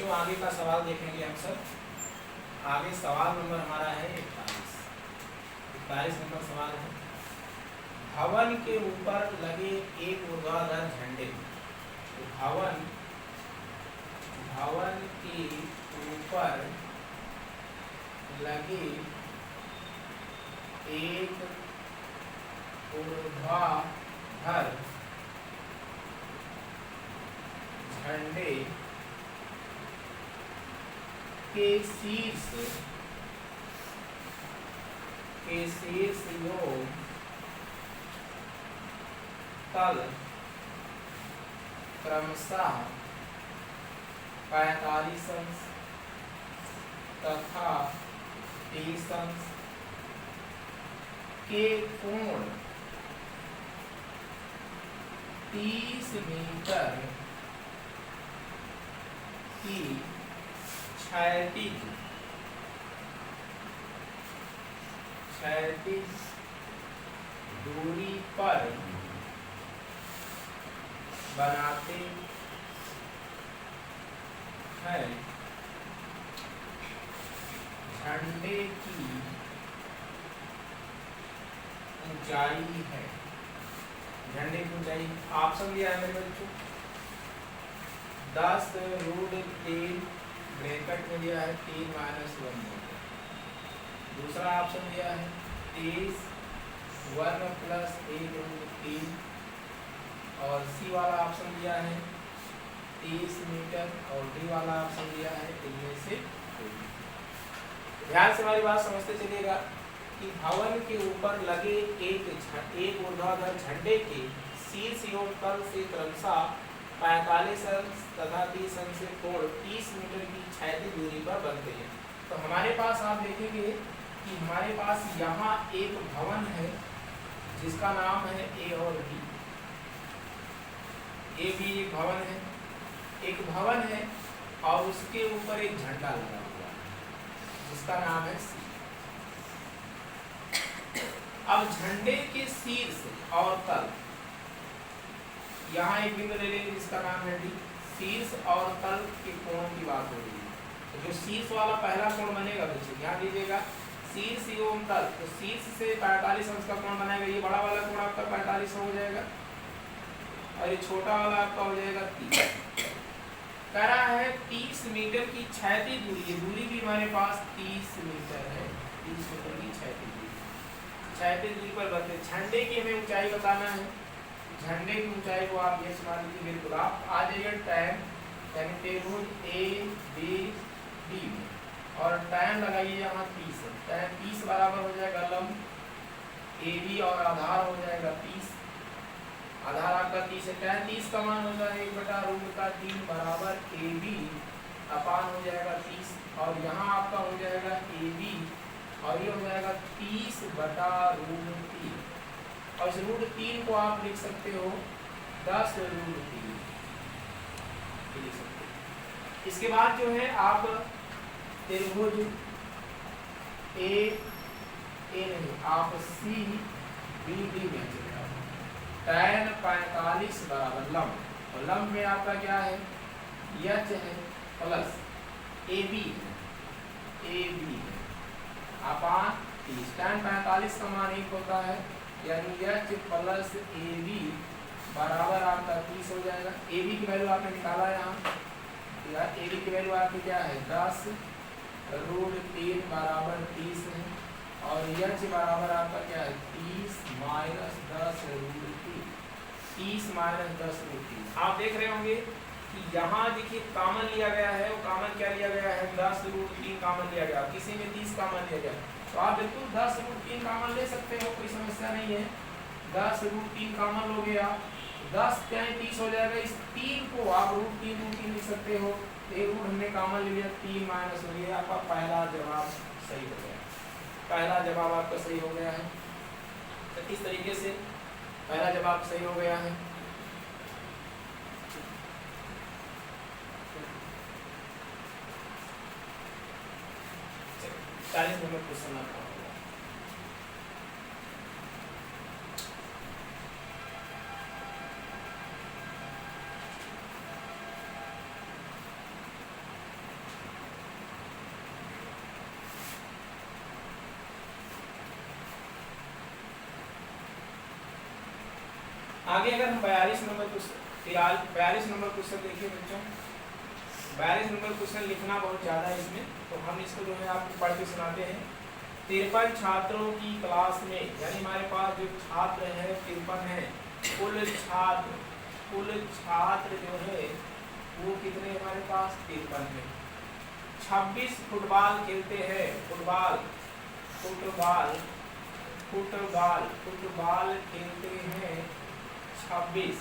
बच्चों आगे का सवाल देखेंगे हम सब। आगे सवाल नंबर हमारा है 41 नंबर सवाल है। भवन के ऊपर लगे एक ऊर्ध्वाधर झंडे, तो भवन के ऊपर लगे एक ऊर्ध्वाधर झंडे के शीर्ष योग तल क्रमशः 45 अंश तथा 30 अंश के कोण 30 मीटर की क्षैतिज दूरी पर बनाते हैं। झंडे की ऊंचाई है, झंडे की ऊंचाई ऑप्शन दिया है मेरे बच्चों 10√3 ब्रैकेट में दिया है 3 - 1 मीटर। दूसरा ऑप्शन दिया है 30 1 + 1√3 और सी वाला ऑप्शन दिया है 30 मीटर और डी वाला ऑप्शन दिया है इनमें से कोई। ध्यान से हमारी बात समझते चलिएगा कि भवन के ऊपर लगे एक ऊर्ध्वाधर झंडे के शीर्ष योग तल से क्रमशः 45 अंश तथा 30 अंश से कोण 30 मीटर की क्षैतिज दूरी पर बनते हैं। तो हमारे पास आप देखेंगे कि हमारे पास यहाँ एक भवन है जिसका नाम है ए और बी। ए भी एक भवन है, एक भवन है और उसके ऊपर एक झंडा लगा हुआ है जिसका नाम है सी। अब झंडे के शीर्ष और तल, यहाँ एक बिंदु ले लेंगे जिसका नाम है डी। शीर्ष और तल के कोण की बात हो रही है, तो जो शीर्ष वाला पहला कोण बनेगा बच्चों ध्यान दीजिएगा, शीर्ष एवं तल, तो शीर्ष से 45 अंश का कोण बनाएगा। ये बड़ा वाला कोण आपका 45 हो जाएगा और ये छोटा वाला आपका हो जाएगा 30। कह रहा है 30 मीटर की क्षैतिज दूरी, ये दूरी भी हमारे पास 30 मीटर है, 30 मीटर की क्षैतिज दूरी। क्षैतिज दूरी पर बनते झंडे की हमें ऊंचाई बताना है। झंडे की ऊंचाई को आप ये मान लीजिए, बिल्कुल आप आ जाइए time table A B D में और टाइम लगाइए यहाँ 30 है। टाइम 30 बराबर हो जाएगा लंब ए बी और आधार हो जाएगा 30, आधार आपका 30 है। टाइम 30 का मान हो जाएगा 1/√3 बराबर ए बी अपान हो जाएगा 30 और यहाँ आपका हो जाएगा ए बी और ये हो जाएगा 30/√3 और इस √3 को आप लिख सकते हो 10√3 लिख सकते हो। इसके बाद जो है आप त्रिभुज ए नहीं आप सी बी डी में चले जाओ। tan 45 बराबर लंब, और लंब में आपका क्या है एच है प्लस ए बी है अपान 30। tan 45 का मान 1 होता है यानी एच प्लस ए बी बराबर आपका 30 हो जाएगा। ए बी की वैल्यू आपने निकाला यहाँ, ए बी की वैल्यू आपकी क्या है 10√3 बराबर 30 है और एच बराबर आपका क्या है 30 - 10√3, 30 - 10√3। आप देख रहे होंगे कि यहाँ देखिए कॉमन लिया गया है, वो कॉमन क्या लिया गया है 10√3 कॉमन लिया गया, किसी में 30 कॉमन लिया गया, तो आप बिल्कुल 10√3 कॉमन ले सकते हो, कोई समस्या नहीं है। 10√3 कॉमन लोगे आप 10 चाहे 30 हो जाएगा। इस 3 को आप √3 लिख सकते हो, एक रूट हमने कॉमन ले लिया 3 माइनस हो गया, आपका पहला जवाब सही हो गया। पहला जवाब आपका सही हो गया है। तो इस तरीके से पहला जवाब सही हो गया है। चलिए 40 नंबर क्वेश्चन आपका आगे अगर हम 42 नंबर क्वेश्चन देखिए बच्चों, 42 नंबर क्वेश्चन लिखना बहुत ज़्यादा है इसमें, तो हम इसको जो है आपको पढ़ के सुनाते हैं। 53 छात्रों की क्लास में, यानी हमारे पास जो छात्र है 53 है, कुल छात्र जो है वो कितने हमारे पास 53 है। 26 फुटबॉल खेलते हैं, फुटबॉल खेलते हैं 26।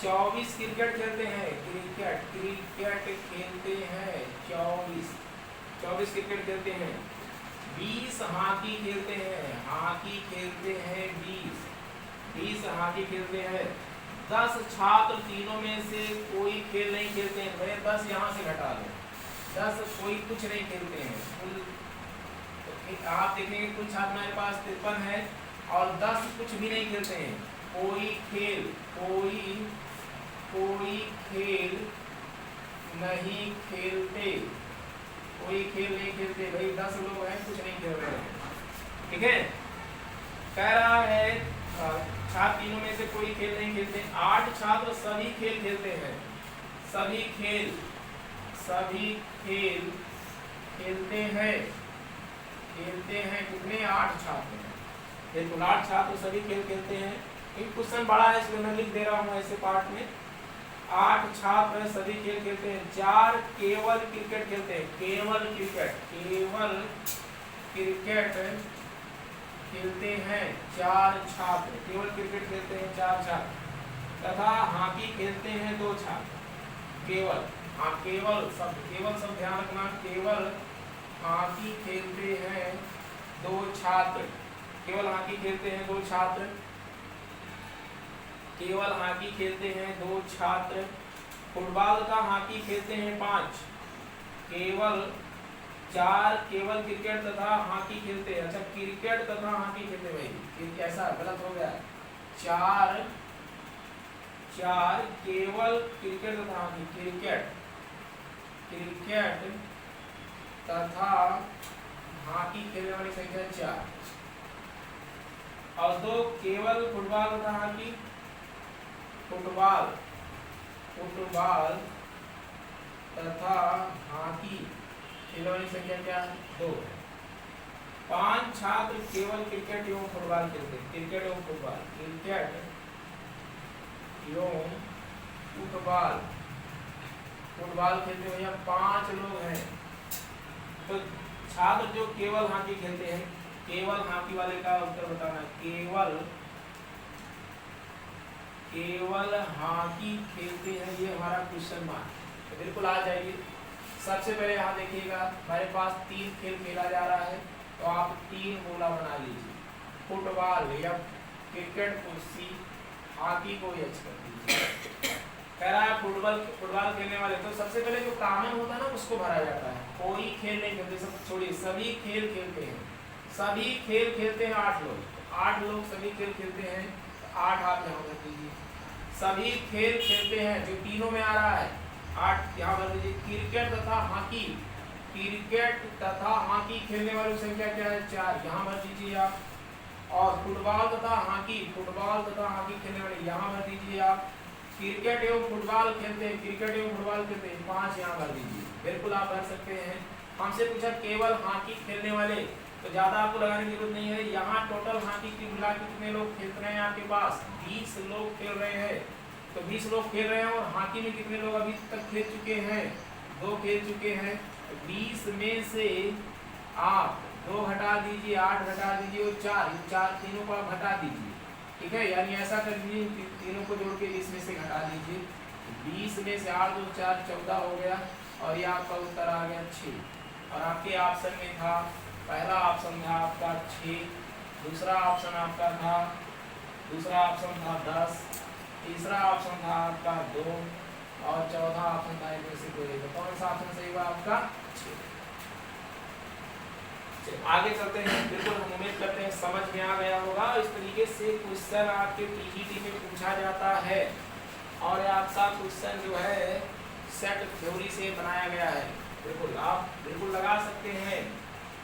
24 क्रिकेट खेलते हैं, क्रिकेट खेलते हैं 24 क्रिकेट खेलते हैं। 20 हॉकी खेलते हैं 20 हॉकी खेलते हैं। 10 छात्र तीनों में से कोई खेल नहीं खेलते हैं, भाई 10 यहाँ से घटा दो, 10 कोई कुछ नहीं खेलते हैं। कुल तो आप देखेंगे कुल छात्र हमारे पास 53 है और 10 कुछ भी नहीं खेलते हैं। कोई खेल नहीं खेलते, भाई 10 लोग हैं कुछ नहीं खेल रहे हैं, ठीक है। कह रहा है छात्र तीनों में से कोई खेल नहीं खेलते। 8 छात्र सभी खेल खेलते हैं, सभी खेल खेलते हैं कितने 8 छात्र हैं, बिल्कुल 8 छात्र सभी खेल खेलते हैं। एक क्वेश्चन बड़ा है इसलिए मैं लिख दे रहा हूँ ऐसे पार्ट में। 8 छात्र सभी खेल खेलते हैं। 4 केवल क्रिकेट खेलते हैं, केवल क्रिकेट खेलते हैं 4 छात्र, केवल क्रिकेट खेलते हैं 4 छात्र। तथा हॉकी खेलते हैं 2 छात्र। केवल सब ध्यान रखना, केवल हॉकी खेलते हैं 2 छात्र, केवल हॉकी खेलते हैं 2 छात्र, केवल हॉकी खेलते हैं 2 छात्र। फुटबॉल का हॉकी खेलते हैं 5, केवल 4 केवल क्रिकेट तथा हॉकी खेलते हैं। अच्छा क्रिकेट तथा हॉकी खेलते भाई, कैसा गलत हो गया। 4 केवल क्रिकेट तथा हॉकी, क्रिकेट तथा हॉकी खेलने वाली संख्या 4 और 2 केवल फुटबॉल तथा हॉकी, फुटबॉल तथा हॉकी खेलने वाली संख्या क्या है 2। 5 छात्र केवल क्रिकेट एवं फुटबॉल खेलते हैं, क्रिकेट एवं फुटबॉल खेलते भैया 5 लोग हैं। तो छात्र जो केवल हॉकी खेलते हैं, केवल हॉकी वाले का उत्तर बताना। केवल हॉकी खेलते हैं, ये हमारा क्वेश्चन मार्क तो बिल्कुल आ जाएगी। सबसे पहले यहाँ देखिएगा हमारे पास 3 खेल खेला जा रहा है, तो आप 3 गोला बना लीजिए। फुटबॉल या क्रिकेट को सी, हॉकी को एच कर दीजिए। कह रहा है फुटबॉल खेलने वाले, तो सबसे पहले जो कॉमन होता है ना उसको भरा जाता है। कोई खेल नहीं खेलते, सब छोड़िए, सभी खेल खेलते हैं, सभी खेल खेलते हैं 8 लोग, 8 लोग सभी खेल खेलते हैं, 8 आप यहाँ भर दीजिए। सभी खेल खेलते हैं जो तीनों में आ रहा है 8 यहाँ भर दीजिए। क्रिकेट तथा हॉकी खेलने वाली संख्या क्या है 4, यहाँ भर दीजिए आप। और फुटबॉल तथा हॉकी खेलने वाले यहाँ भर दीजिए आप। क्रिकेट एवं फुटबॉल खेलते हैं 5 यहाँ भर दीजिए। बिल्कुल आप भर सकते हैं। हमसे पूछा केवल हॉकी खेलने वाले, तो ज्यादा आपको लगाने की जरूरत नहीं है। यहाँ टोटल हॉकी की मिला के कितने लोग खेल रहे हैं आपके पास 20 लोग खेल रहे हैं, तो 20 लोग खेल रहे हैं। और हॉकी में कितने लोग अभी तक खेल चुके हैं 2 खेल चुके हैं। 20 में से आप 2 घटा दीजिए, 8 घटा दीजिए और 4 तीनों को आप घटा दीजिए, ठीक है। यानी ऐसा कर दीजिए तीनों को जोड़ के 20 में से घटा दीजिए। 20 में से 8 2 4 14 हो गया और ये आपका उत्तर आ गया 6। और आपके ऑप्शन में था, पहला ऑप्शन था आपका 6, दूसरा ऑप्शन आपका था 10, तीसरा ऑप्शन था आपका 2 और चौथा ऑप्शन था इनमें से कोई। तो कौन सा ऑप्शन सही हुआ आपका 6। आगे चलते हैं। बिल्कुल हम उम्मीद करते हैं समझ में आ गया होगा। इस तरीके से क्वेश्चन आपके टीजीटी में पूछा जाता है और आपका क्वेश्चन जो है सेट थ्योरी से बनाया गया है। बिल्कुल आप बिल्कुल लगा सकते हैं,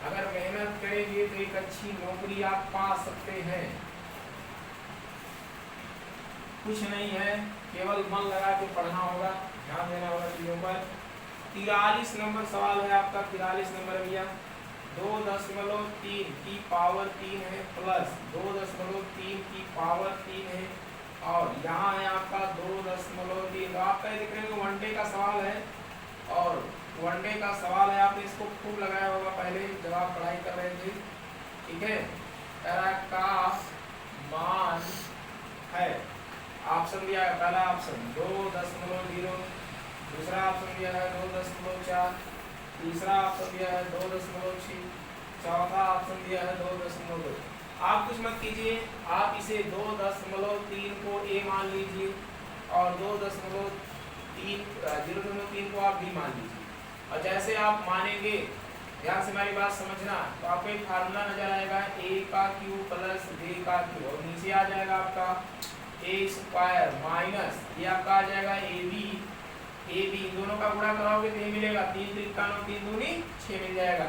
अगर मेहनत करेंगे तो एक अच्छी नौकरी आप पा सकते हैं। कुछ नहीं है, केवल मन लगा के पढ़ना होगा, ध्यान देना होगा चीजों पर। 43 नंबर सवाल है आपका, 43 नंबर भैया। 2.3 की पावर 3 है प्लस 2.3 की पावर 3 है, और यहाँ है आपका 2.3। तो आपका ये देख रहे हैं वनडे का सवाल है, और वनडे का सवाल है, आपने इसको खूब लगाया होगा पहले जब आप पढ़ाई कर रहे थे, ठीक है। का मान है, ऑप्शन दिया है, पहला ऑप्शन 2.0, दूसरा ऑप्शन दिया है 2.4, तीसरा ऑप्शन दिया है 2.6, चौथा ऑप्शन दिया है 2.2। आप कुछ मत कीजिए, आप इसे 2.3 को ए मान लीजिए और 0.3 को आप बी मान लीजिए। और जैसे आप मानेंगे, ध्यान से हमारी बात समझना, तो आपको एक फार्मूला नजर आएगा ए का क्यू प्लस बी का क्यू, और नीचे आ जाएगा आपका ए स्क्वायर माइनस ये आपका आ जाएगा ए बी। इन दोनों का गुणा कराओगे तो ये मिलेगा 3 3 का 9 3 दूनी 6 मिल जाएगा,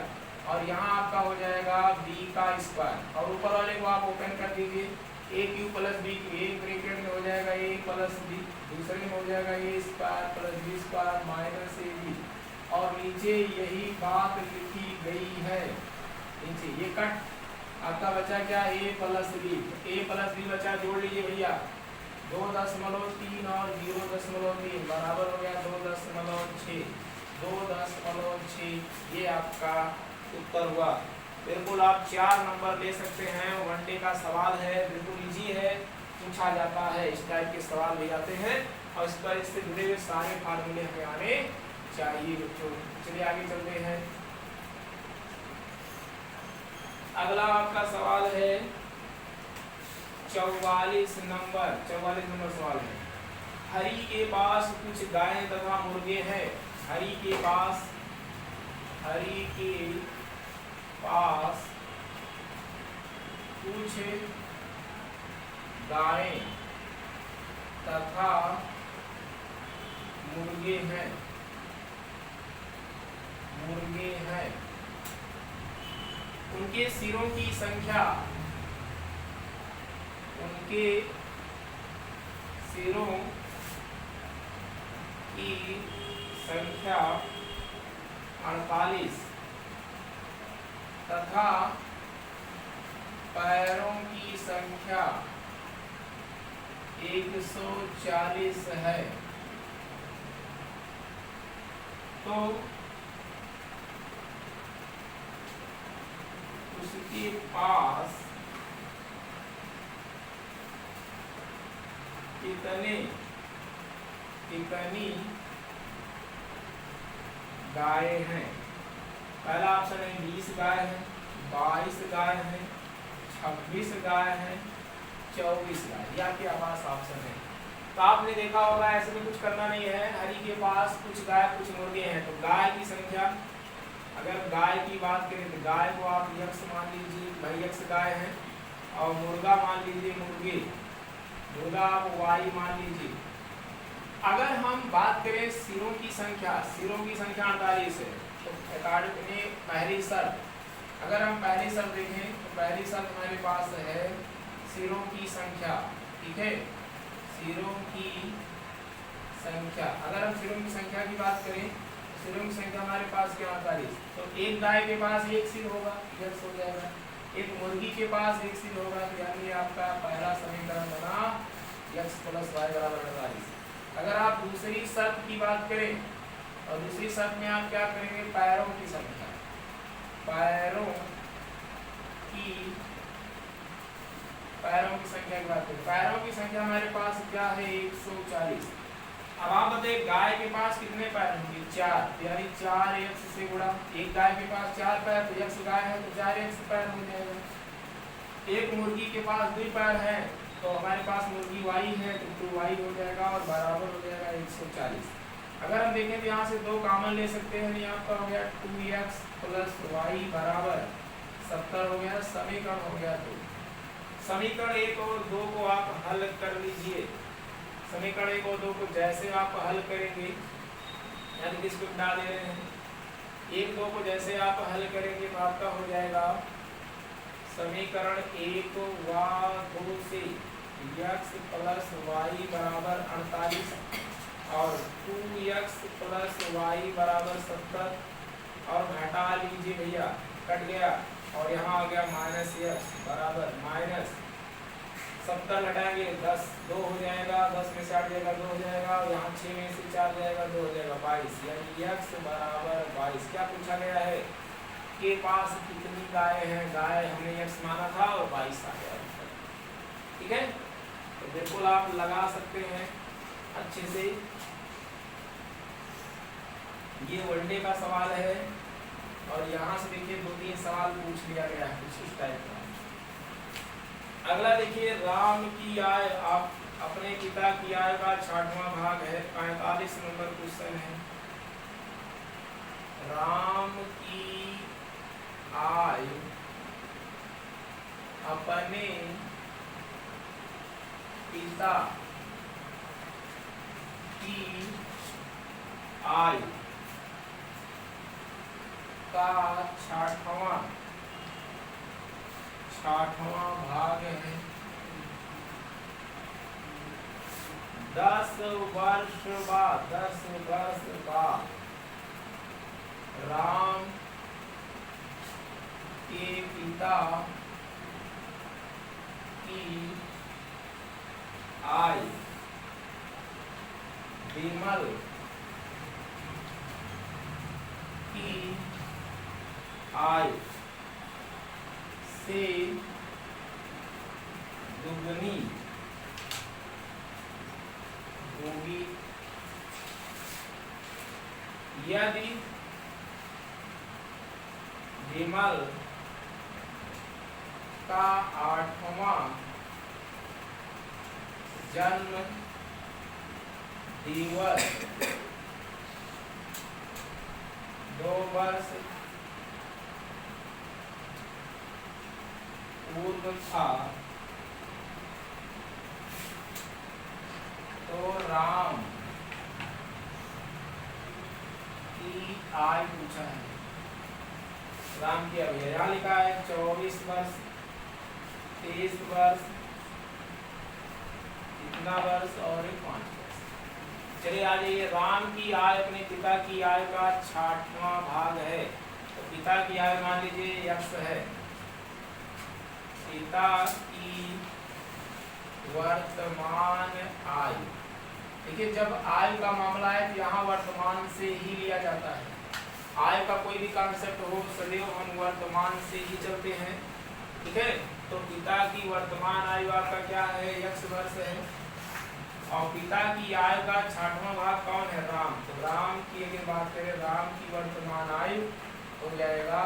और यहाँ आपका हो जाएगा बी का स्क्वायर, और ऊपर वाले को आप ओपन कर दीजिए, ए क्यू प्लस बी क्यू, एक ब्रैकेट में हो जाएगा ए प्लस बी, दूसरे में हो जाएगा A square plus B square minus A B, और नीचे यही बात लिखी गई है, नीचे ये कट आपका बचा क्या, ए प्लस बी बचा, जोड़ लीजिए भैया, 2.3 और 0.3 बराबर हो गया 2.6, 2.6, ये आपका उत्तर हुआ। बिल्कुल आप 4 नंबर ले सकते हैं, वनडे का सवाल है, बिल्कुल इजी है, पूछा जाता है, इस टाइप के सवाल ले जाते हैं, और इस पर इससे जुड़े हुए सारे फार्मूले हमें आने चाहिए बच्चों। चलिए आगे चलते हैं। अगला आपका सवाल है 44 नंबर सवाल है। हरि के पास कुछ गायें तथा मुर्गे हैं। हरि के पास कुछ गायें तथा मुर्गे हैं। उनके सिरों की संख्या 48 तथा पैरों की संख्या 140 है। तो उसके पास कितनी गायें हैं? पहला ऑप्शन है 20 गाय है, 22 गाय है, 26 गाय है, 24 गाय, ये आपके पास ऑप्शन है। तो आपने देखा होगा ऐसे में कुछ करना नहीं है, हरि के पास कुछ गाय कुछ मुर्गे हैं, तो गाय की संख्या, अगर गाय की बात करें तो गाय को आप यक्ष मान लीजिए, भाई यक्ष गाय है, और मुर्गा मान लीजिए मुर्गा आप वाई मान लीजिए। अगर हम बात करें सिरों की संख्या 48 है, तो अकॉर्डिंग में पहली शर्त, अगर हम पहली शर्त देखें तो पहली शर्त हमारे पास है सिरों की संख्या, ठीक है, सिरों की संख्या। अगर हम सिरों की संख्या की बात करें, सिरों की संख्या हमारे पास क्या 48, तो एक गाय के पास एक सिर होगा, यक्ष हो जाएगा, एक मुर्गी के पास एक सिर होगा, तो यानी आपका पहला समीकरण बना यक्ष प्लस वाई बराबर 48। अगर आप दूसरी शर्त की बात करें, और दूसरी शर्त में आप क्या करेंगे, पैरों की संख्या की बात करें, पैरों की संख्या हमारे पास क्या है 140। अब आप बताइए गाय के पास कितने पैर होंगे, 4, यानी 4 यक्ष से गुणा, एक गाय के पास 4 पैर, तो यक्ष गाय है तो 4 यक्ष पैर हो जाएगा। एक मुर्गी के पास 2 पैर है, तो हमारे पास मुर्गी वाई है तो 2 वाई हो जाएगा, और बराबर हो जाएगा 140। अगर हम देखें तो यहाँ से 2 कॉमन ले सकते हैं, यहाँ पर हो गया 2x प्लस वाई बराबर 70 हो गया, समीकरण हो गया 2। समीकरण 1 और 2 को आप हल कर लीजिए। समीकरण 1 और 2 को जैसे आप हल करेंगे, यानी कि इसको मिटा दे रहे हैं, 1 2 को जैसे आप हल करेंगे तो आपका हो जाएगा समीकरण 1 व 2 से x प्लस वाई बराबर 48 और 2x प्लस वाई बराबर 70 और घटा लीजिए भैया, कट गया और यहाँ आ गया माइनस एक्स बराबर माइनस 70 घटाएंगे 10, 2 हो जाएगा, 10 में से 8 जाएगा 2 हो जाएगा और यहाँ 6 में से 4 जाएगा 2 हो जाएगा 22, यानी x बराबर 22। क्या पूछा गया है के पास कितनी गाय हैं, गाय हमने x माना था और 22 आ गया। ठीक है, तो बिल्कुल आप लगा सकते हैं अच्छे से। ये वनडे का सवाल है और यहाँ से देखिए 2-3 सवाल पूछ लिया गया है कुछ इस टाइप का। अगला देखिए, राम की आय, आप अपने पिता की आय का 60वां भाग है, 45 नंबर क्वेश्चन है। राम की आय अपने पिता की आय का 60वां भाग है। 10 वर्ष बाद राम के पिता की आय विमल की आय से दुगनी होगी यदि विमल का 8वां जन्म दिवस 2 वर्ष पूर्व था, तो राम की आय पूछा है। राम की आयु यहाँ लिखा है 24 वर्ष, 23 वर्ष, इतना वर्ष और 5 वर्ष। चलिए आ जाइए, राम की आय अपने पिता की आय का 60वां भाग है। तो पिता की आय मान लीजिए x है, पिता की वर्तमान आय। देखिए जब आय का मामला है तो यहाँ वर्तमान से ही लिया जाता है। आय का कोई भी कॉन्सेप्ट हो सदैव हम वर्तमान से ही चलते हैं। ठीक है, तो पिता की वर्तमान आयु आपका क्या है, x वर्ष है और पिता की आयु का 60वां भाग कौन है, राम। तो राम की अगर बात करें, राम की वर्तमान आयु हो जाएगा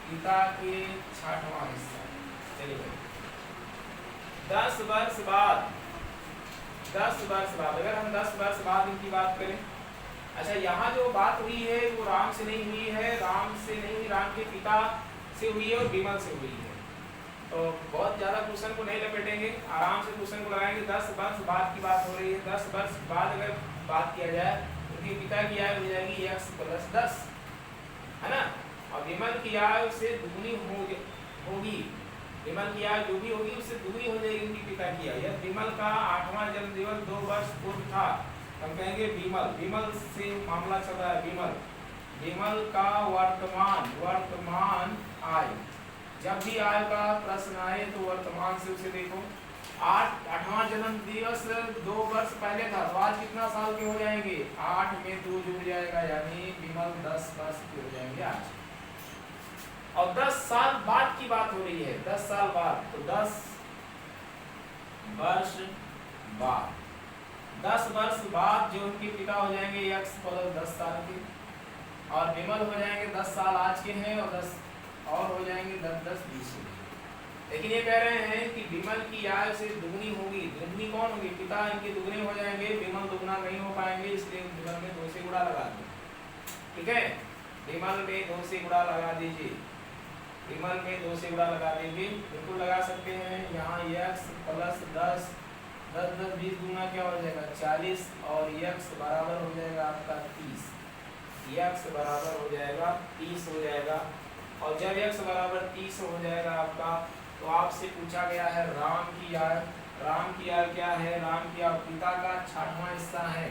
पिता के 60वां हिस्सा। चलिए 10 वर्ष बाद अगर हम 10 वर्ष बाद इनकी बात करें, अच्छा यहाँ जो बात हुई है वो राम से नहीं हुई है, राम के पिता से हुई है और विमल से हुई है। तो बहुत ज़्यादा क्वेश्चन को नहीं लपेटेंगे, आराम से क्वेश्चन को लगाएंगे। 10 वर्ष बाद की बात हो रही है, 10 वर्ष बाद अगर बात किया जाए उनके पिता की आयु हो जाएगी x + 10, है ना। और विमल की आयु से दुगनी होगी, विमल की आयु जो भी होगी उससे दुगनी हो जाएगी उनकी पिता की आयु। विमल का 8वां जन्म दिवस 2 वर्ष पूर्व था, हम कहेंगे विमल से मामला चल रहा है। विमल का वर्तमान आयु, जब भी आयु का प्रश्न आए तो वर्तमान से उसे देखो। 8वां जन्म दिवस 2 वर्ष पहले था, तो आज कितना साल के हो जाएंगे, 8 में 2 जुड़ जाएगा, यानी विमल 10 वर्ष के हो जाएंगे आज। और 10 साल बाद की बात हो रही है, 10 साल बाद, तो 10 वर्ष बाद 10 वर्ष बाद जो उनके पिता हो जाएंगे x + 10 साल के, और विमल हो जाएंगे 10 साल आज के हैं और 10 और हो जाएंगे 10 20। लेकिन ये कह रहे हैं कि विमल की आयु से दुगनी होगी। दुगनी कौन होगी, पिता इनके दुगने हो जाएंगे, विमल दुगना नहीं हो पाएंगे, इसलिए विमल में 2 से गुणा लगा दो। ठीक है, विमल में 2 से गुणा लगा दीजिए, विमल में 2 से गुणा लगा देंगे, बिल्कुल लगा सकते हैं। यहाँ x + 10 10 20 गुना क्या हो जाएगा 40 और x बराबर हो जाएगा आपका 30, x बराबर हो जाएगा 30 हो जाएगा। और जब x बराबर 30 हो जाएगा आपका, तो आपसे पूछा गया है राम की आयु। राम की आयु क्या है? राम की आयु पिता का 60वां हिस्सा है,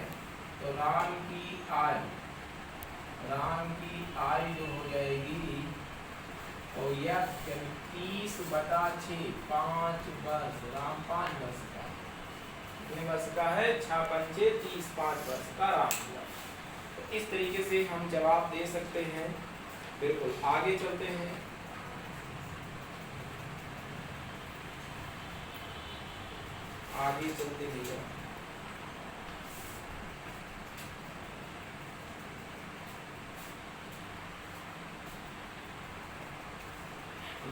तो राम की आयु जो हो जाएगी तो यह 30/6 5 वर्ष। राम 5 वर्ष का, कितने वर्ष का है? 6 पंचे 30, 5 वर्ष का राम हुआ। तो इस तरीके से हम जवाब दे सकते हैं। बिल्कुल, आगे चलते हैं। आगे चलते हैं,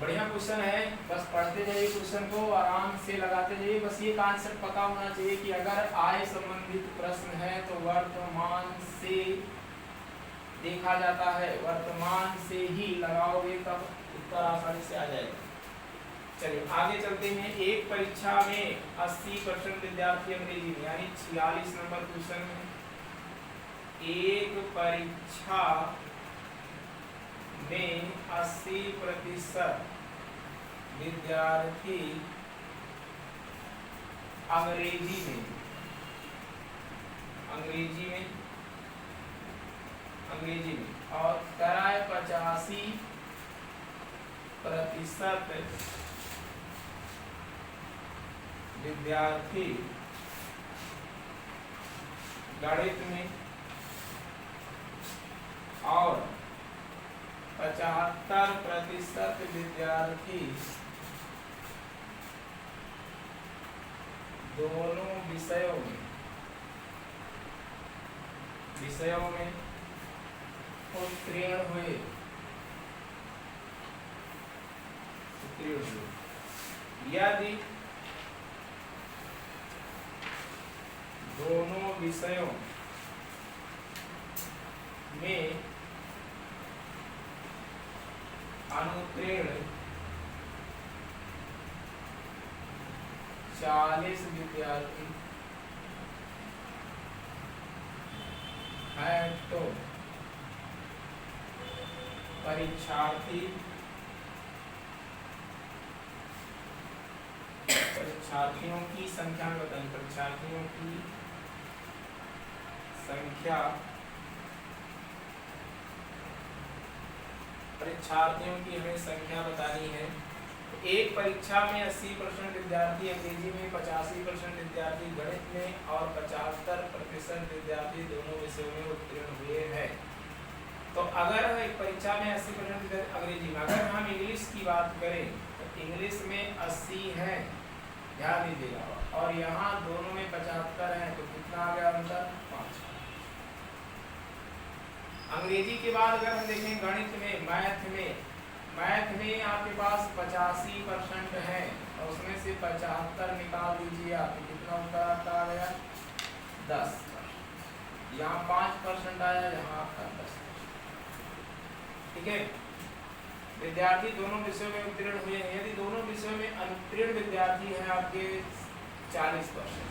बढ़िया क्वेश्चन है। बस पढ़ते जाइए क्वेश्चन को, आराम से लगाते जाइए। बस ये कॉन्सेप्ट पता होना चाहिए कि अगर आय संबंधित प्रश्न है तो वर्तमान से देखा जाता है, वर्तमान से ही लगाओगे तब उत्तर आसानी से आ जाएगा। चलिए आगे चलते हैं। एक परीक्षा में 80% विद्यार्थी अंग्रेजी में, यानी 46 नंबर क्वेश्चन में एक परीक्षा में 80% विद्यार्थी अंग्रेजी में और कराए 85% विद्यार्थी गणित में और 75% विद्यार्थी दोनों विषयों में उत्तीर्ण हुए। यदि दोनों विषयों में अनुत्तीर्ण 40 विद्यार्थी है तो परीक्षार्थियों की संख्या में बताइए। परीक्षार्थियों की हमें संख्या बतानी है। एक परीक्षा में 80% विद्यार्थी अंग्रेजी में, 85% विद्यार्थी गणित में और 75% विद्यार्थी दोनों विषयों में उत्तीर्ण हुए हैं। तो अगर एक परीक्षा में 80% विद्यार्थी अंग्रेजी में, अगर हम इंग्लिश की बात करें तो इंग्लिश में 80 है, ध्यान दीजिएगा, और यहाँ दोनों में 75 है, तो कितना आ गया अंतर? 5। अंग्रेजी के बाद अगर हम देखें गणित में, मैथ में आपके पास 85% है और उसमें से 75 निकाल दीजिए आप, तो कितना उत्तर आपका आ गया? 10। यहाँ 5% आया, यहाँ आपका 10%। ठीक है, विद्यार्थी दोनों विषयों में उत्तीर्ण हुए हैं। यदि दोनों विषयों में अनुत्तीर्ण विद्यार्थी हैं आपके 40%,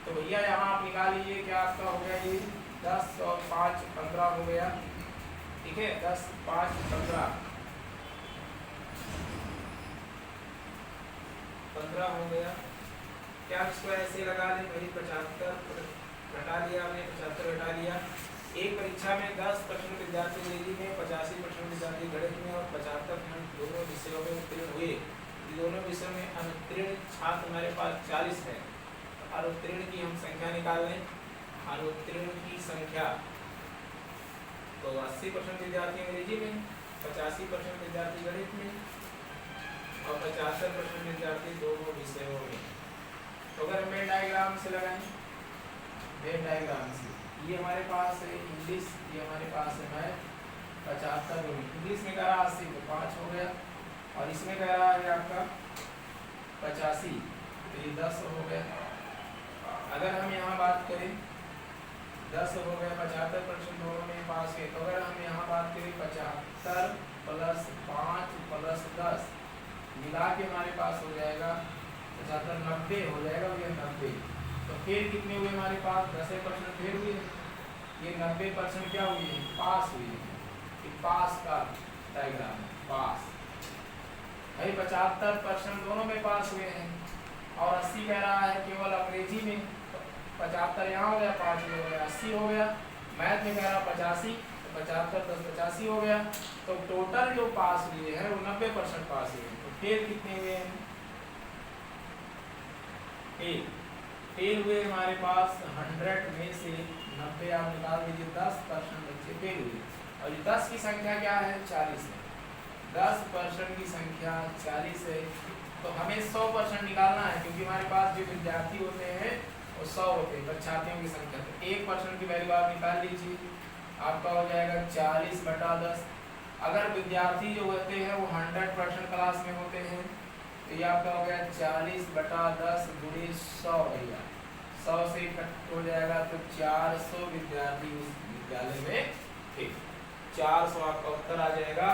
तो भैया यहाँ आप निकाल लीजिए, क्या आपका हो गया? ये 10 और 5 15 हो गया। ठीक है, 10 5 15 हो गया। क्या इसको ऐसे लगा लें? वही 75 घटा लिया आपने, 75 घटा लिया। एक परीक्षा में 10% विद्यार्थी अंग्रेजी में, 85% विद्यार्थी गणित में और 75% दोनों विषयों में उत्तीर्ण हुए। दोनों विषयों में अनुत्तीर्ण छात्र हमारे पास 40 है। अनुत्तीर्ण की हम संख्या निकाल लें। अनुत्तीर्ण की संख्या तो 80% विद्यार्थी अंग्रेजी में, 85% विद्यार्थी गणित में और 75% विद्यार्थी दोनों विषयों में। तो अगर हम वेन डायग्राम से लगाएं, वेन डायग्राम से, ये हमारे पास है इंग्लिश, ये हमारे पास है मैथ। 75 इंग्लिश में कह रहा 80, तो 5 हो गया, और इसमें कह रहा है आपका 85, तो ये 10 हो गया। अगर हम यहाँ बात करें 10 हो गया, 75% दोनों में पास है। तो अगर हम यहाँ बात करें 75 + 5 + 10 मिला के हमारे पास हो जाएगा 75, 90 हो जाएगा भैया, 90। तो फिर कितने हुए हमारे पास? 10% फिर हुए। ये 90% क्या हुई है? पास हुई है। पास का डायग्राम, पास। भाई 75% दोनों में पास हुए हैं, और 80 कह रहा है केवल अंग्रेजी में। 75 यहाँ हो गया, 5 में हो गया 80 हो गया। मैथ में कह रहा 85, 75 10 85 हो गया। तो टोटल जो पास हुए हैं वो 90% पास हुए हैं। तो फेल कितने हुए हैं? फेल हुए हमारे पास 100 में से 90 आप निकाल दीजिए, 10% बच्चे फेल हुए। और ये 10 की संख्या क्या है? 40 है। 10% की संख्या 40 है। तो हमें 100% निकालना है, क्योंकि हमारे पास जो विद्यार्थी होते हैं वो 100 होते हैं परीक्षार्थियों की संख्या। तो 1% की वैल्यू आप निकाल लीजिए, आपका हो जाएगा 40/10। अगर विद्यार्थी जो होते हैं वो 100% क्लास में होते हैं तो ये आपका हो गया 40/10 गुणे 100 भैया। 100 से कट हो जाएगा तो 400 विद्यार्थी उस विद्यालय में थे। 400 आपका उत्तर आ जाएगा।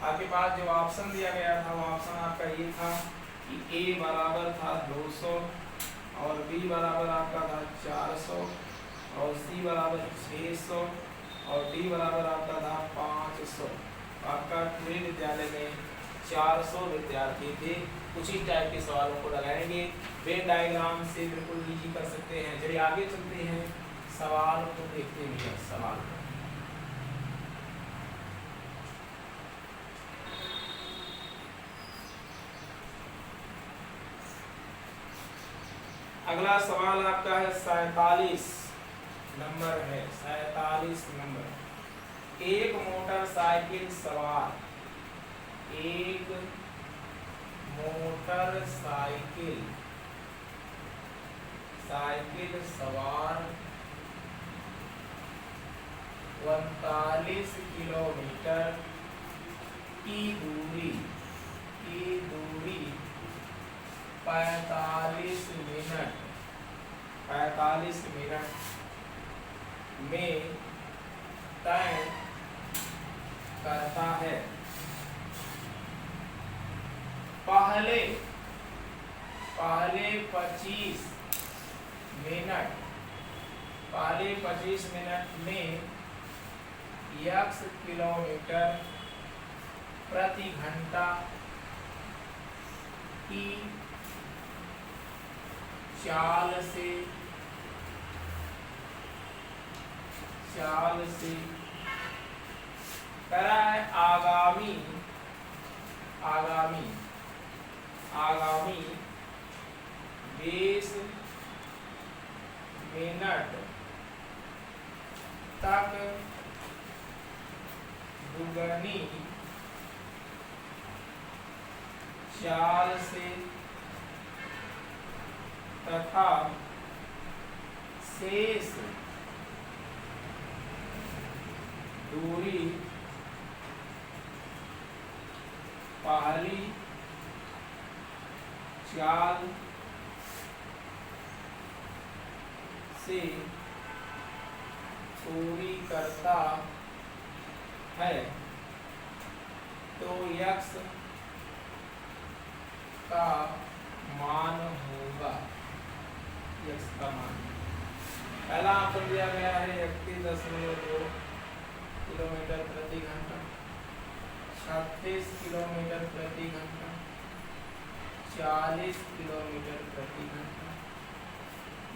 आपके पास जो ऑप्शन दिया गया था वो ऑप्शन आपका ये था कि ए बराबर था 200 और बी बराबर आपका था 400 और सी बराबर 600 और डी बराबर आपका था 500। आपका पूरे विद्यालय में 400 विद्यार्थी थे। कुछ ही टाइप के सवालों को लगाएंगे, वेन डायग्राम से बिल्कुल इजी कर सकते हैं। चलिए आगे चलते हैं, सवाल को देखते हैं। सवाल अगला सवाल आपका है 47 नंबर है। 47 नंबर। एक मोटरसाइकिल सवार, एक मोटरसाइकिल सवार 39 किलोमीटर की दूरी 45 मिनट में तय करता है। पहले 25 मिनट में x किलोमीटर प्रति घंटा की चाल से करा है आगामी 20 मिनट तक दुगनी चाल से तथा शेष दूरी पहली चाल से पूरी करता है तो x का मान होगा। x का मान पहला ऑप्शन दिया गया है 31.2 किलोमीटर प्रति घंटा, 36 किलोमीटर प्रति घंटा, 40 किलोमीटर प्रति घंटा,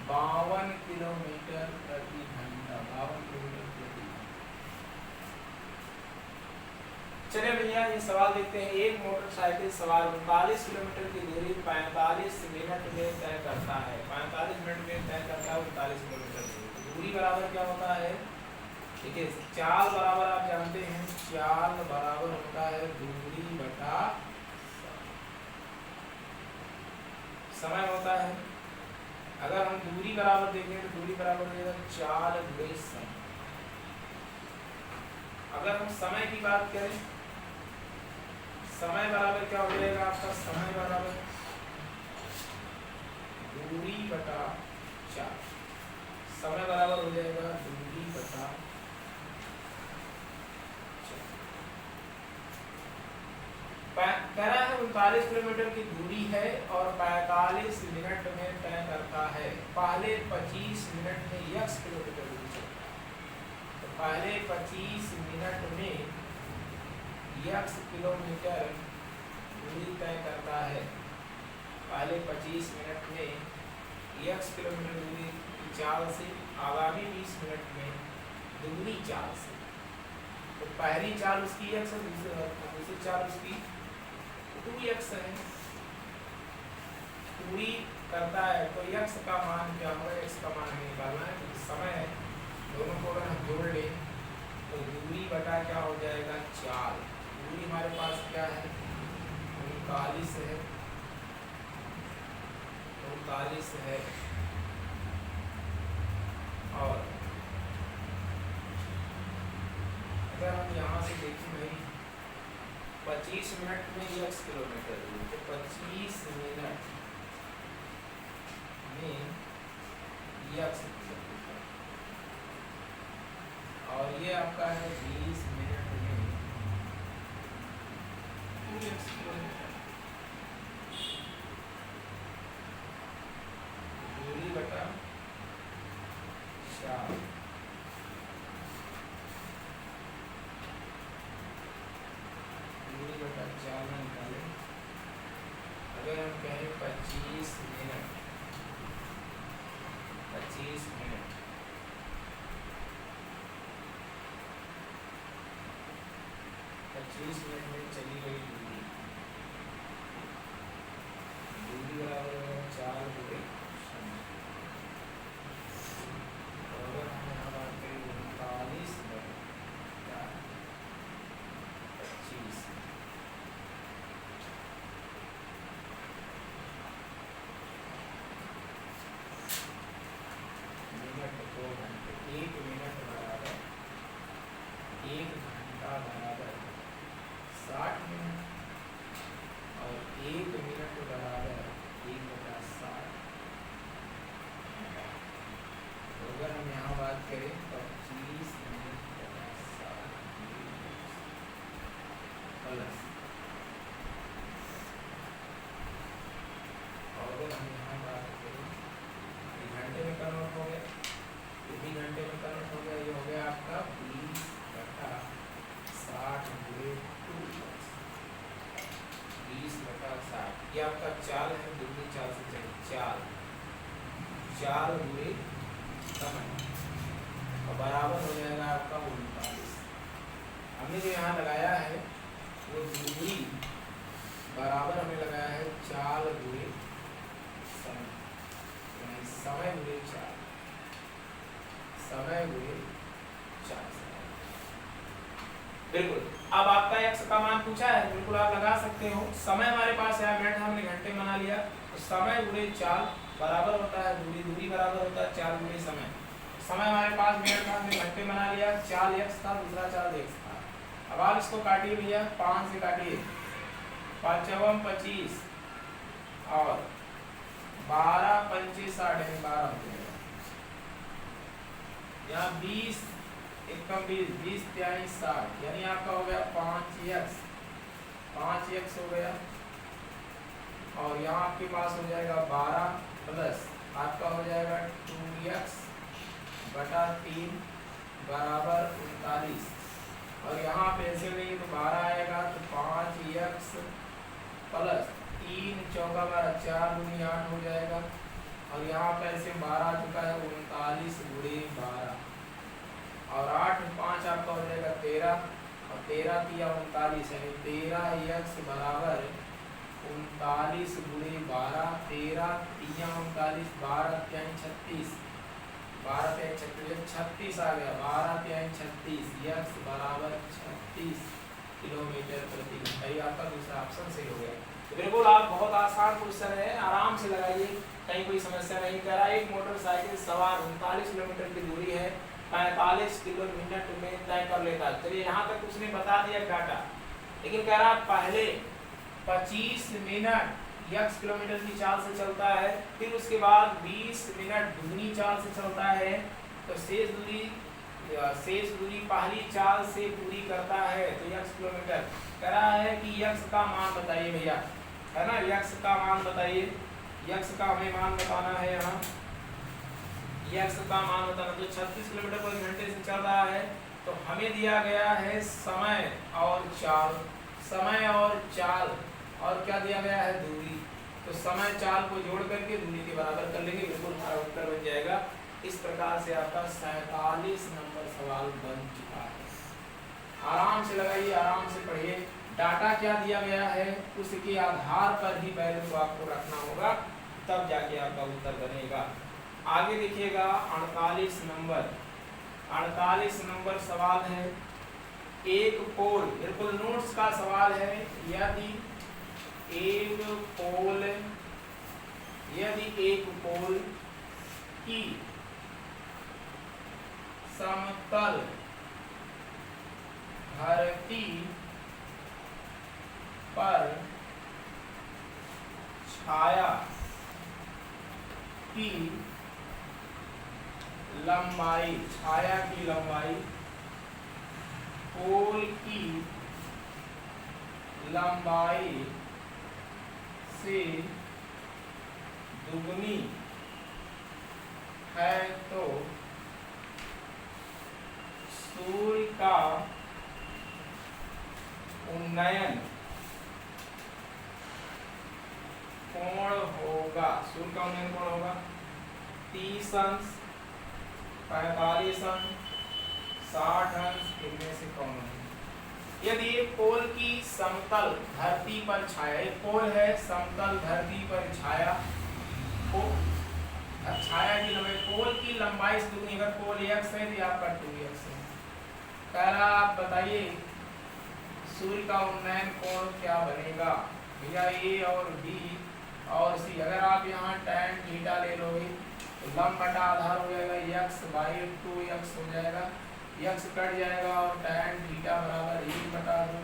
52 किलोमीटर प्रति घंटा, 52 किलोमीटर प्रति घंटा। चलिए भैया ये सवाल देखते हैं। एक मोटरसाइकिल सवार 39 किलोमीटर की दूरी 45 मिनट में तय करता है। 45 मिनट में तय करता है 39 किलोमीटर की दूरी। बराबर क्या होता है? देखिए चाल बराबर आप जानते हैं, चाल बराबर होता है दूरी बटा समय होता है। अगर हम दूरी बराबर देखें तो दूरी बराबर हो जाएगा चाल गुणे समय। अगर हम समय की बात करें, समय बराबर क्या हो जाएगा आपका? समय बराबर दूरी बटा चाल। समय बराबर हो जाएगा दूरी बटा कह रहा है 39 किलोमीटर की दूरी है और 45 मिनट में तय करता है। पहले 25 मिनट में x किलोमीटर दूरी चलता है। तो पहले 25 मिनट में x किलोमीटर दूरी तय करता है पहले 25 मिनट में x किलोमीटर दूरी की चाल से आगामी 20 मिनट में दुगनी चाल से। तो पहली चाल उसकी x है, दूसरी चाल उसकी 2x है। पूरी करता है तो x का मान क्या होगा, x का मान हमें निकालना है। तो समय है, दोनों को अगर हम जोड़ लें तो दूरी बटा क्या हो जाएगा, चाल। दूरी हमारे पास क्या है, 39 है, 39 है। और अगर हम यहाँ से देखें भाई 25 मिनट में x किलोमीटर दूरी, तो 25 मिनट में x किलोमीटर, और ये आपका है 20 मिनट में 2x किलोमीटर। दूरी बटा चाल, दूरी बटा चाल में निकालें। अगर हम कहें 25 मिनट, 25 मिनट, में चली गई दूरी, दूरी बराबर होगा 4 गुणे समय। और अगर हम यहाँ बात करें 39 बटा 25, मिनट 2 घंटे, 1 मिनट बराबर 1 घंटा बराबर 60 मिनट, और 1 मिनट बराबर 1/60। तो अगर हम यहाँ बात करें 25 मिनट बटा 60 प्लस, और अगर हम यहाँ बात करें घंटे में कन्वर्ट हो गया, ये भी घंटे में कन्वर्ट हो गया। ये हो गया आपका 20 बटा 60 गुणे 2x, 20 बटा 60। ये आपका चाल है, दूसरी चाल से चलिए, चाल गुणे समय, और बराबर हो जाएगा आपका 39। हमने जो यहाँ लगाया है वो दूरी बराबर हमें लगाया है चाल गुणे समय, यानी समय गुणे चाल, समय गुणे चाल। बिल्कुल। अब आपका x का मान पूछा है, बिल्कुल आप लगा सकते हो। समय हमारे पास है, मिनट हमने घंटे बना लिया, तो समय गुणे चाल बराबर होता है दूरी, दूरी बराबर होता है चाल गुणे समय। समय हमारे पास मिनट था, हमने घंटे बना लिया, चाल x था, दूसरा चाल x था। अब आप इसको काटिए भैया, 5 से काटिए, 5 × 25 और 12 × 5 = 60, 12 हो जाएगा। यहाँ 20 एकम 20, 20 × 3 = 60, यानी आपका हो गया 5x, 5x हो गया। और यहाँ आपके पास हो जाएगा 12 प्लस आपका हो जाएगा 2x बटा 3 बराबर 39। और यहाँ पे ऐसे लेंगे तो 12 आएगा, तो 5x प्लस 3 × 4 = 4 दूनी 8 हो जाएगा। और यहाँ पे ऐसे 12 आ चुका है, 39 गुणे 12, और 8 × 5 आपका हो जाएगा 13, और 13 × 3 = 39, यानी 13x बराबर 39 गुणे 12, 13 × 3 = 39, 12 × 3 = 36, 12 × 3 = 36 आ गया, 12 × 3 = 36, x बराबर 36 किलोमीटर प्रति घंटा। ये आपका दूसरा ऑप्शन सही हो गया। तो बिल्कुल आप बहुत आसान क्वेश्चन है, आराम से लगाइए, कहीं कोई समस्या नहीं कर रहा। एक मोटरसाइकिल सवार 39 किलोमीटर की दूरी है 45 किलोमीटर में तय कर लेता है। चलिए यहाँ तक उसने बता दिया डाटा, लेकिन कह रहा पहले 25 मिनट x किलोमीटर की चाल से चलता है, फिर उसके बाद 20 मिनट दुगनी चाल से चलता है, तो शेष दूरी पहली चाल से पूरी करता है, तो x किलोमीटर। कह रहा है कि x का मान बताइए भैया, है ना, x का मान बताइए, x का हमें मान बताना है। यहाँ x का मान बताना, तो 36 किलोमीटर प्रति घंटे से चल रहा है, तो हमें दिया गया है समय और चाल, समय और चाल, और क्या दिया गया है, दूरी। तो समय चाल को जोड़ करके दूरी के बराबर कर लेंगे, बिल्कुल हमारा उत्तर बन जाएगा। इस प्रकार से आपका 47 नंबर सवाल बन चुका है। आराम से लगाइए, आराम से पढ़िए। डाटा क्या दिया गया है उसके आधार पर ही वैल्यू आपको रखना होगा, तब जाके आपका उत्तर बनेगा। आगे देखिएगा 48 नंबर। 48 नंबर सवाल है, एक पोल, बिल्कुल नोट्स का सवाल है। यदि एक पोल की समतल धरती पर छाया की लंबाई, पोल की लंबाई से दुगनी है तो सूर्य का उन्नयन कोण होगा। सूर्य का उन्नयन कोण होगा 30 अंश, 45 अंश, 60 अंश, इनमें से कौन होगा? यदि एक पोल की समतल धरती पर छाया, एक पोल है समतल धरती पर छाया, छाया की लंबाई, पोल की लंबाई से दुगनी, अगर पोल x है तो आपका 2x है। पहला आप बताइए सूर्य का उन्नयन कोण क्या बनेगा भैया, ए और बी और सी। अगर आप यहाँ tan थीटा ले लोगे तो लंब बटा आधार हो जाएगा x/2x हो जाएगा, x कट जाएगा और tan थीटा बराबर 1/2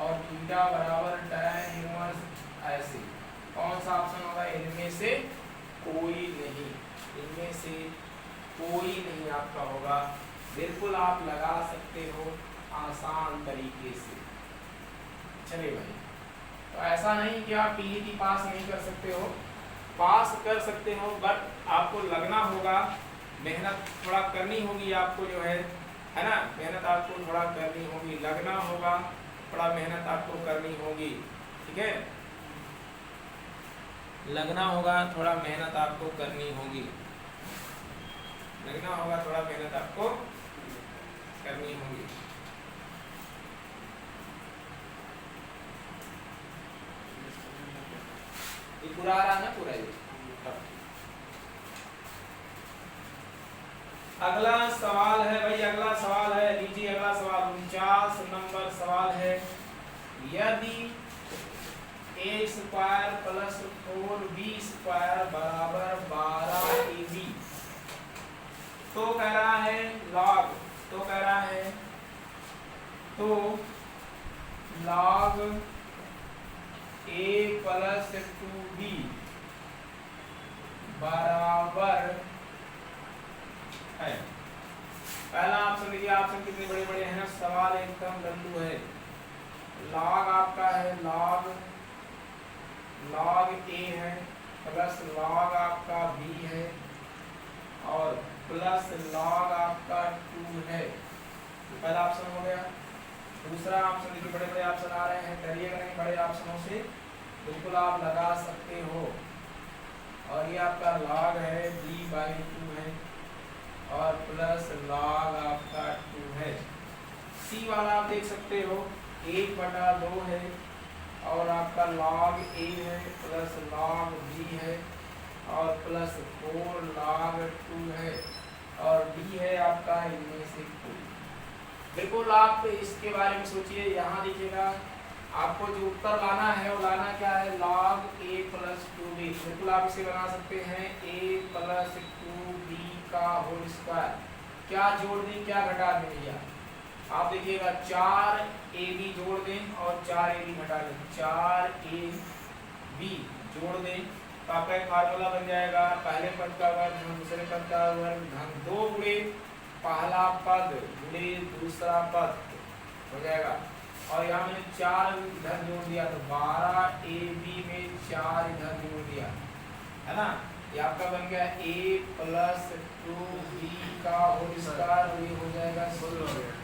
और थीटा बराबर tan इनवर्स ऐसे। कौन सा ऑप्शन होगा? इनमें से कोई नहीं, इनमें से कोई नहीं आपका होगा। बिल्कुल आप लगा सकते हो आसान तरीके से। चलिए भाई, तो ऐसा नहीं कि आप पीईटी पास नहीं कर सकते हो, पास कर सकते हो, बट आपको लगना होगा, मेहनत थोड़ा करनी होगी आपको, जो है ना, मेहनत आपको थोड़ा करनी होगी, लगना होगा, थोड़ा मेहनत आपको करनी होगी, ठीक है, लगना होगा, थोड़ा मेहनत आपको करनी होगी, लगना होगा, थोड़ा मेहनत आपको करनी होगी। ये पूरा आ रहा है ना, पूरा ये। अगला सवाल है भाई, अगला सवाल है, लीजिए अगला सवाल 49 नंबर सवाल है। यदि a² + 4b² बराबर 12ab, तो कह रहा है log, तो कह रहा है तो log a + 2b बराबर है। पहला ऑप्शन देखिए, ऑप्शन कितने बड़े बड़े हैं ना, सवाल एकदम लल्लू है। log आपका है log a है प्लस log आपका b है और प्लस log आपका 2 है। तो पहला ऑप्शन हो गया। दूसरा ऑप्शन देखिए, बड़े बड़े ऑप्शन आ रहे हैं, डरिएगा नहीं, बड़े ऑप्शनों से बिल्कुल आप लगा सकते हो। और ये आपका log है b/2 है और प्लस log आपका 2 है। सी वाला आप देख सकते हो 1/2 है और आपका log a है प्लस log b है और प्लस 4 log 2 है और d है आपका इनमें से कोई। बिल्कुल आप इसके बारे में सोचिए। यहाँ देखिएगा, आपको जो उत्तर लाना है वो लाना क्या है, log a + 2b। बिल्कुल आप इसे बना सकते हैं a + 2b का होल स्क्वायर। क्या जोड़ दें क्या घटा दें भैया, आप देखिएगा 4ab जोड़ दें और 4ab घटा दें, 4ab जोड़ दें तो आपका एक फार्मूला बन जाएगा, पहले पद का वर्ग दूसरे पद का वर्ग धन 2 गुणे पहला पद गुणे दूसरा पद हो जाएगा। और यहाँ मैंने 4 इधर जोड़ दिया तो 12ab में 4 इधर जोड़ दिया, है ना, ये आपका बन गया a + 2b का होल स्क्वायर, ये हो जाएगा 16 हो गया।